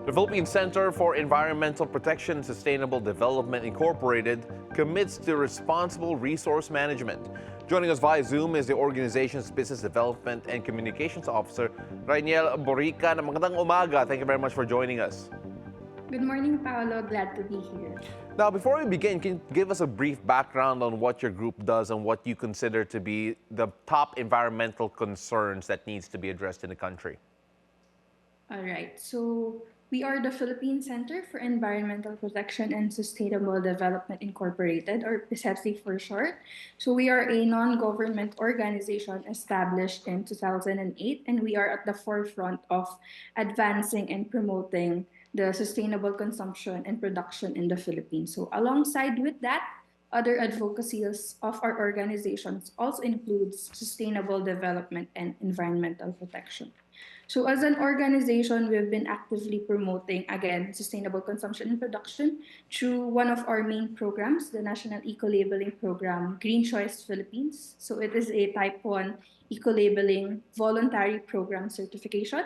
The Philippine Center for Environmental Protection and Sustainable Development Incorporated commits to responsible resource management. Joining us via Zoom is the organization's Business Development and Communications Officer, Rainielle Borican. Magandang umaga. Thank you very much for joining us. Good morning, Paolo. Glad to be here. Now, before we begin, can you give us a brief background on what your group does and what you consider to be the top environmental concerns that needs to be addressed in the country? All right. So we are the Philippine Center for Environmental Protection and Sustainable Development Incorporated, or PCEPSDI for short. So we are a non-government organization established in 2008, and we are at the forefront of advancing and promoting the sustainable consumption and production in the Philippines. So alongside with that, other advocacies of our organizations also includes sustainable development and environmental protection. So as an organization, we've been actively promoting, again, sustainable consumption and production through one of our main programs, the National Eco-Labeling Program, Green Choice Philippines. So it is a Type 1 eco-labeling voluntary program certification.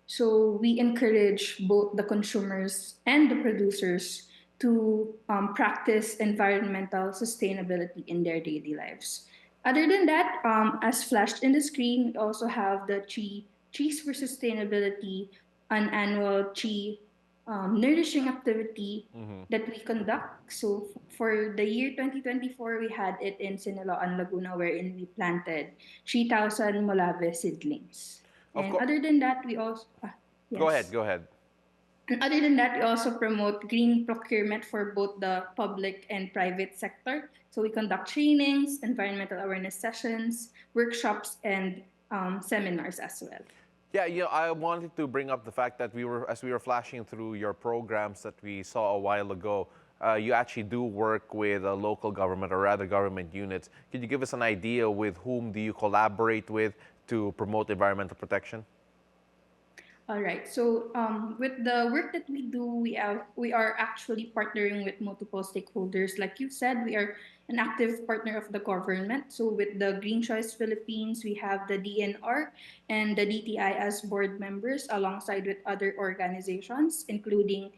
So we encourage both the consumers and the producers to practice environmental sustainability in their daily lives. Other than that, as flashed in the screen, we also have the Trees for Sustainability, an annual tree nourishing activity that we conduct. So for the year 2024, we had it in Cignal, Laguna, wherein we planted 3,000 Molave seedlings. And other than that, we also... yes. Go ahead. And other than that, we also promote green procurement for both the public and private sector. So we conduct trainings, environmental awareness sessions, workshops, and seminars as well. Yeah, I wanted to bring up the fact that as we were flashing through your programs that we saw a while ago, you actually do work with a local government, or rather government units. Could you give us an idea with whom do you collaborate with to promote environmental protection? All right. So with the work that we do, we are actually partnering with multiple stakeholders. Like you said, we are an active partner of the government. So with the Green Choice Philippines, we have the DNR and the DTI as board members, alongside with other organizations, including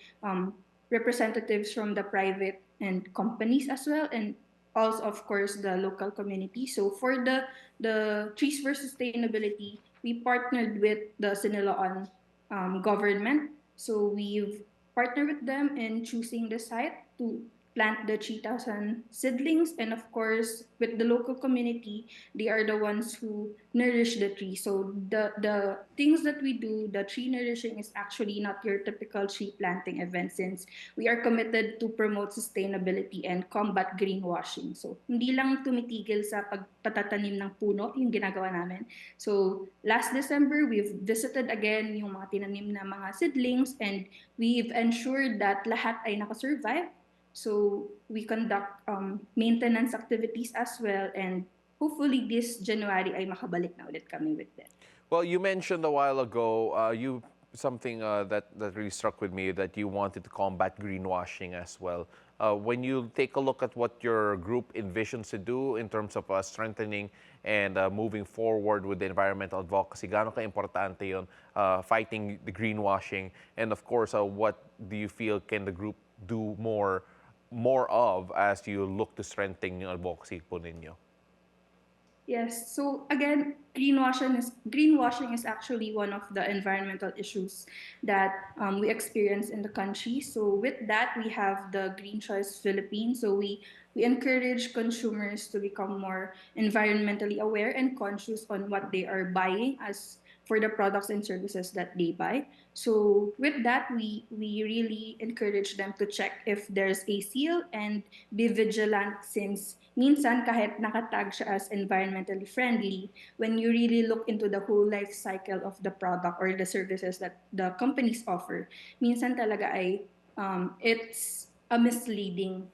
representatives from the private and companies as well, and also, of course, the local community. So for the Trees for Sustainability, we partnered with the Siniloan government. So we've partnered with them in choosing the site to plant the 3,000 seedlings. And of course, with the local community, they are the ones who nourish the tree. So the things that we do, the tree nourishing, is actually not your typical tree planting event, since we are committed to promote sustainability and combat greenwashing. So hindi lang tumitigil sa pagpatatanim ng puno yung ginagawa namin. So last December, we've visited again yung mga tinanim na mga seedlings, and we've ensured that lahat ay nakasurvive. So we conduct maintenance activities as well, and hopefully this January ay makabalik na ulit kami with them. Well, you mentioned a while ago, something that really struck with me, that you wanted to combat greenwashing as well. When you take a look at what your group envisions to do in terms of strengthening and moving forward with the environmental advocacy, gaano ka-importante yun, fighting the greenwashing, and of course, what do you feel can the group do more of as you look to strengthen yung advocacy po ninyo? Yes. So again, greenwashing is actually one of the environmental issues that we experience in the country. So with that, we have the Green Choice Philippines. So we encourage consumers to become more environmentally aware and conscious on what they are buying as for the products and services that they buy. So with that, we really encourage them to check if there's a seal and be vigilant, since minsan kahit nakatag siya as environmentally friendly, when you really look into the whole life cycle of the product or the services that the companies offer, minsan talaga ay it's a misleading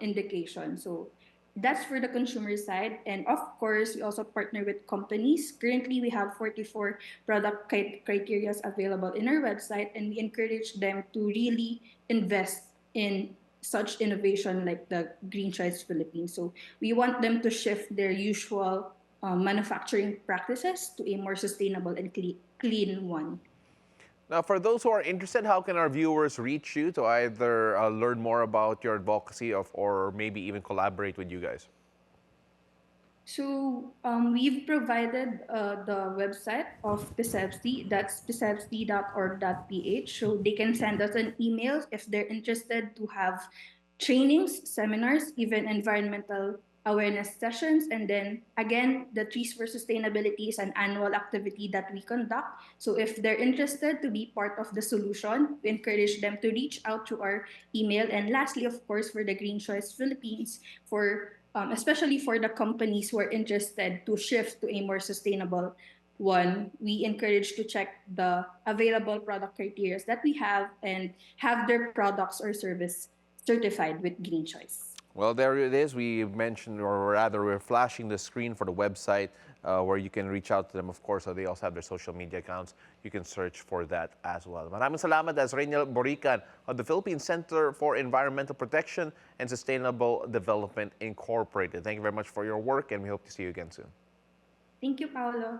indication. So that's for the consumer side. And of course, we also partner with companies. Currently, we have 44 product criteria available in our website, and we encourage them to really invest in such innovation like the Green Choice Philippines. So we want them to shift their usual manufacturing practices to a more sustainable and clean one. Now, for those who are interested, how can our viewers reach you to either learn more about your advocacy or maybe even collaborate with you guys? So we've provided the website of PCEPSDI, that's psepsd.org.ph. So they can send us an email if they're interested to have trainings, seminars, even environmental awareness sessions. And then again, the Trees for Sustainability is an annual activity that we conduct. So if they're interested to be part of the solution, we encourage them to reach out to our email. And lastly, of course, for the Green Choice Philippines, for especially for the companies who are interested to shift to a more sustainable one, we encourage to check the available product criteria that we have and have their products or service certified with Green Choice. Well, there it is. We mentioned, or rather, we're flashing the screen for the website where you can reach out to them, of course. So they also have their social media accounts. You can search for that as well. Maraming salamat as Rainielle Borican of the Philippine Center for Environmental Protection and Sustainable Development Incorporated. Thank you very much for your work, and we hope to see you again soon. Thank you, Paolo.